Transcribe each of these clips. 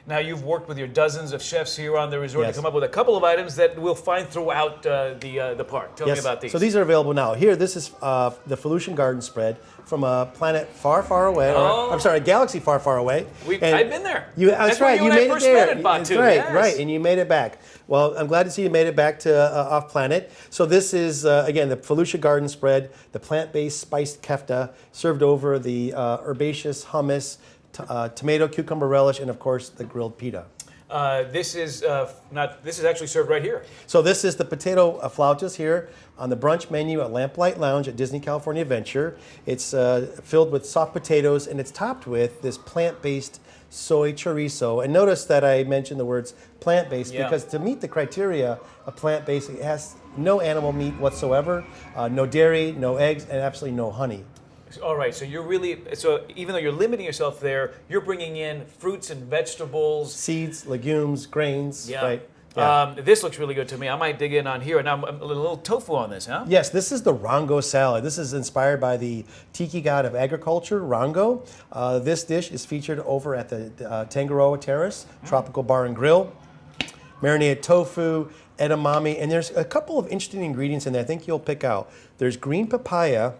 Now, you've worked with your dozens of chefs here on the resort to come up with a couple of items that we'll find throughout the park. Tell me about these. So these are available now. Here, this is the Felucian Garden Spread from a planet far, far away. Or, I'm sorry, a galaxy far, far away. I've been there. That's right. You made it there. That's right. And you made it back. Well, I'm glad to see you made it back to off planet. So this is again the Felucia Garden Spread, the plant-based spiced kefta served over the herbaceous hummus, tomato cucumber relish, and of course the grilled pita. This is actually served right here. So this is the potato flautas here on the brunch menu at Lamplight Lounge at Disney California Adventure. It's filled with soft potatoes and it's topped with this plant-based soy chorizo. And notice that I mentioned the words plant-based because to meet the criteria of plant-based, it has no animal meat whatsoever, no dairy, no eggs, and absolutely no honey. All right, so even though you're limiting yourself there, you're bringing in fruits and vegetables, seeds, legumes, grains. Yeah. Right. This looks really good to me. I might dig in on here. Now, a little tofu on this, huh? Yes, this is the Rango salad. This is inspired by the tiki god of agriculture, Rango. This dish is featured over at the Tangaroa Terrace Tropical Bar and Grill. Marinated tofu, edamame, and there's a couple of interesting ingredients in there I think you'll pick out. There's green papaya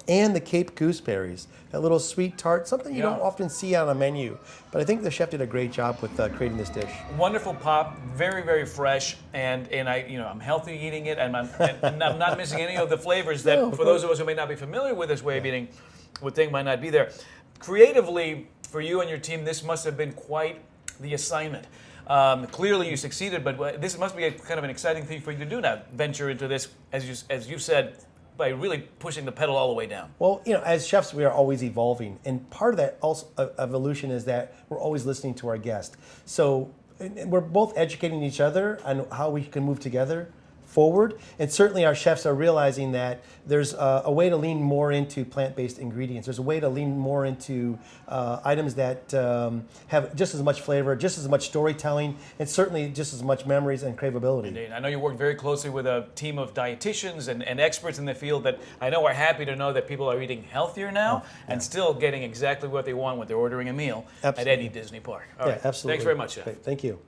and the Cape gooseberries, that little sweet tart, something you don't often see on a menu. But I think the chef did a great job with creating this dish. Wonderful pop, very, very fresh, and I'm healthy eating it, and I'm not missing any of the flavors that, for those of us who may not be familiar with this way of eating, would think might not be there. Creatively, for you and your team, this must have been quite the assignment. Clearly you succeeded, but this must be kind of an exciting thing for you to do now, venture into this, as you said, by really pushing the pedal all the way down. Well, as chefs, we are always evolving. And part of that also evolution is that we're always listening to our guest. So we're both educating each other on how we can move together forward. And certainly our chefs are realizing that there's a way to lean more into plant-based ingredients. There's a way to lean more into items that have just as much flavor, just as much storytelling, and certainly just as much memories and craveability. Indeed. I know you work very closely with a team of dietitians and experts in the field that I know are happy to know that people are eating healthier now and still getting exactly what they want when they're ordering a meal at any Disney park. All right. Absolutely. Thanks very much, Chef. Great. Thank you.